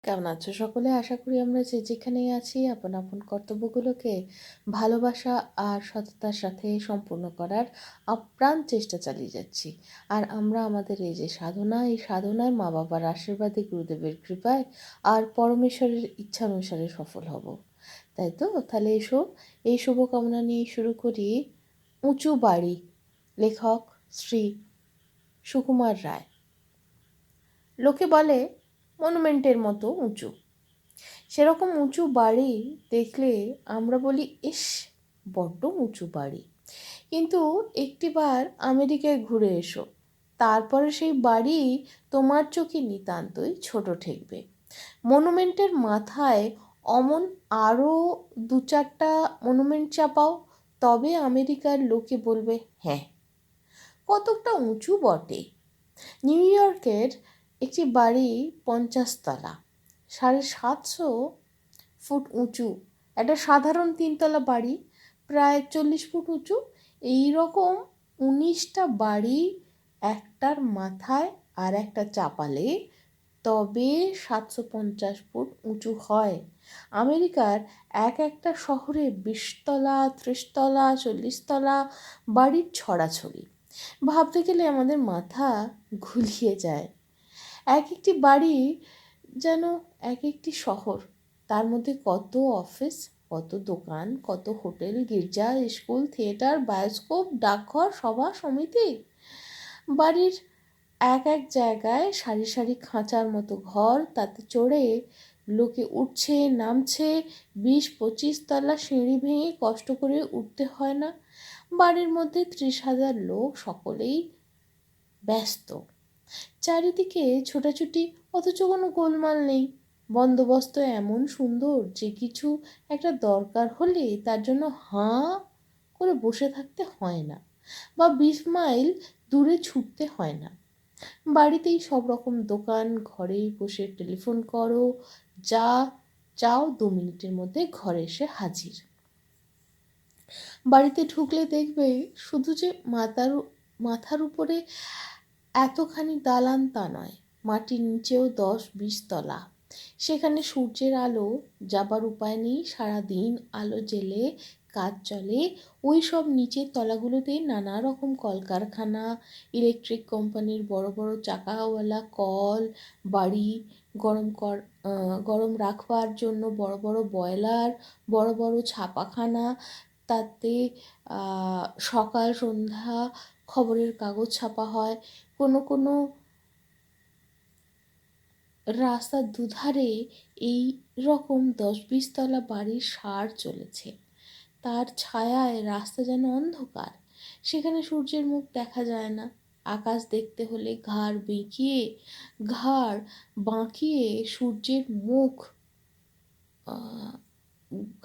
কেমন আছো সকলে? আশা করি আমরা যে যেখানেই আছি আপন আপন কর্তব্যগুলোকে ভালোবাসা আর সততার সাথে সম্পূর্ণ করার আপ্রাণ চেষ্টা চালিয়ে যাচ্ছি। আর আমরা আমাদের এই যে সাধনা, এই সাধনায় মা বাবার আশীর্বাদে, গুরুদেবের কৃপায় আর পরমেশ্বরের ইচ্ছা অনুসারে সফল হব। তাই তো? তাহলে এসো, এই শুভকামনা নিয়ে শুরু করি। উঁচু বাড়ি, লেখক শ্রী সুকুমার রায়। লোকে বলে মনুমেন্টের মতো উঁচু। সেরকম উঁচু বাড়ি দেখলে আমরা বলি, ইস, বড্ড উঁচু বাড়ি। কিন্তু একটিবার আমেরিকায় ঘুরে এসো, তারপরে সেই বাড়ি তোমার চোখে নিতান্তই ছোট ঠেকবে। মনুমেন্টের মাথায় অমন আরও দু চারটা মনুমেন্ট চাপাও, তবে আমেরিকার লোকে বলবে, হ্যাঁ, কতকটা উঁচু বটে। নিউ ইয়র্কের একটি বাড়ি 50 তলা, 750 ফুট উঁচু। একটা সাধারণ 3 তলা বাড়ি প্রায় 40 ফুট উঁচু। এই রকম 19টা বাড়ি একটার মাথায় আর একটা চাপালে তবে 750 ফুট উঁচু হয়। আমেরিকার একটা শহরে 20 তলা, 30 তলা, 40 তলা বাড়ির ছড়াছড়ি। ভাবতে গেলে আমাদের মাথা ঘুলিয়ে যায়। এক একটি বাড়ি যেন এক একটি শহর, তার মধ্যে কত অফিস, কত দোকান, কত হোটেল, গির্জা, স্কুল, থিয়েটার, বায়োস্কোপ, ডাকঘর, সভা সমিতি। বাড়ির এক জায়গায় সারি সারি খাঁচার মতো ঘর, তাতে চড়ে লোকে উঠছে নামছে। 20-25 তলা সিঁড়ি ভেঙে কষ্ট করে উঠতে হয় না। বাড়ির মধ্যে 30,000 লোক, সকলেই ব্যস্ত। চারিদিকে ছোটাছুটি, অথচ কোনো গোলমাল নেই। বন্দোবস্ত এমন সুন্দর যে কিছু একটা দরকার হলে তার জন্য হাঁ করে বসে থাকতে হয় না, বা 20 মাইল দূরে ছুটতে হয় না। বাড়িতেই সব রকম দোকান, ঘরেই বসে টেলিফোন করো, যা চাও 2 মিনিটের মধ্যে ঘরে এসে হাজির। বাড়িতে ঢুকলে দেখবে শুধু যে মাথার উপরে এতখানি দালান তা নয়, মাটির নিচেও 10-20 তলা। সেখানে সূর্যের আলো যাবার উপায় নেই, সারাদিন আলো জেলে কাজ চলে। ওই সব নিচের তলাগুলোতে নানা রকম কলকারখানা, ইলেকট্রিক কোম্পানির বড় বড় চাকাওয়ালা কল, বাড়ি গরম রাখবার জন্য বড় বড় বয়লার, বড় বড় ছাপাখানা, তাতে সকাল সন্ধ্যা খবরের কাগজ ছাপা হয়। কোনো কোনো রাস্তার দুধারে এই রকম 10-20 তলা বাড়ির সার চলেছে। তার ছায়ায় রাস্তা যেন অন্ধকার। সেখানে সূর্যের মুখ দেখা যায় না। আকাশ দেখতে হলে ঘাড় বাঁকিয়ে সূর্যের মুখ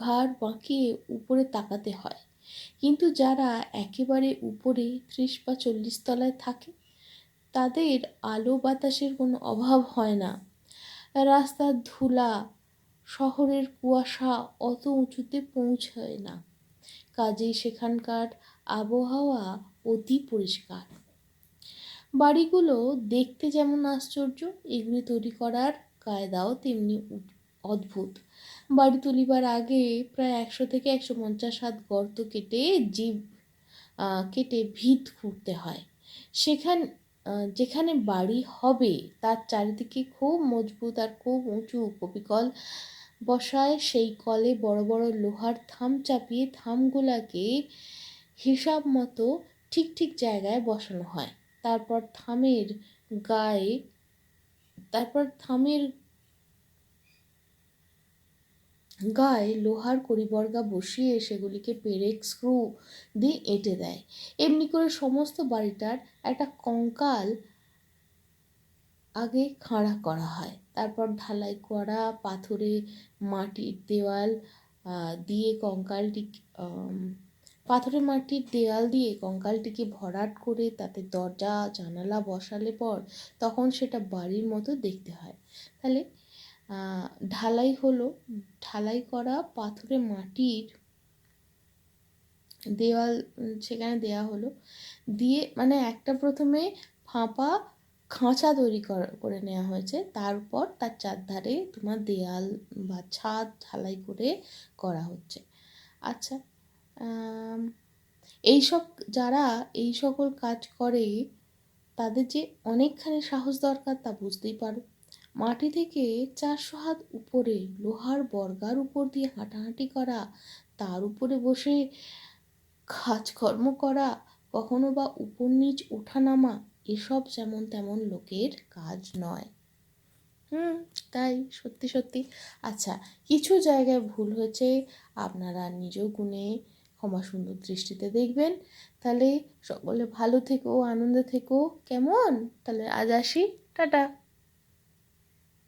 ঘাড় বাঁকিয়ে উপরে তাকাতে হয়। কিন্তু যারা একেবারে উপরে 30 বা 40 তলায় থাকে, তাদের আলো বাতাসের কোনো অভাব হয় না। রাস্তার ধুলা, শহরের কুয়াশা অত উঁচুতে পৌঁছায় না, কাজেই সেখানকার আবহাওয়া অতি পরিষ্কার। বাড়িগুলো দেখতে যেমন আশ্চর্য, এগুলি তৈরি করার কায়দাও তেমনি অদ্ভুত। বাড়ি তুলিবার আগে প্রায় 100 থেকে 150 হাত গর্ত কেটে ভিত খুঁড়তে হয়। যেখানে বাড়ি হবে তার চারিদিকে খুব মজবুত আর খুব উঁচু কপিকল বসায়। সেই কলে বড় বড় লোহার থাম চাপিয়ে থামগুলাকে হিসাব মতো ঠিক ঠিক জায়গায় বসানো হয়। তারপর থামের গায়ে লোহার কড়িবর্গা বসিয়ে সেগুলিকে পেরেক স্ক্রু দিয়ে এঁটে দেয়। এমনি করে সমস্ত বাড়িটার একটা কঙ্কাল আগে খাড়া করা হয়। তারপর ঢালাই করা পাথরে মাটির দেওয়াল দিয়ে কঙ্কালটিকে ভরাট করে তাতে দরজা জানালা বসালে পর তখন সেটা বাড়ির মতো দেখতে হয়। তাহলে ঢালাই করা পাথরে মাটির দেওয়াল সেখানে দেয়া হলো, দিয়ে মানে একটা প্রথমে ফাঁপা খাঁচা তৈরি করে নেওয়া হয়েছে, তারপর তার চারধারে তোমার দেয়াল বা ছাদ ঢালাই করে করা হচ্ছে। আচ্ছা, এইসব যারা এই সকল কাজ করে তাদের যে অনেকখানি সাহস দরকার তা বুঝতেই পারো। মাটি থেকে 400 হাত উপরে লোহার বর্গার উপর দিয়ে হাঁটাহাঁটি করা, তার উপরে বসে কাজকর্ম করা, কখনো বা উপর নিচ ওঠানামা, এসব যেমন তেমন লোকের কাজ নয়। তাই সত্যি সত্যি। আচ্ছা, কিছু জায়গায় ভুল হয়েছে, আপনারা নিজ গুণে ক্ষমা সুন্দর দৃষ্টিতে দেখবেন। তাহলে সকলে ভালো থেকো, আনন্দে থেকো, কেমন? তাহলে আজ আসি, টাটা।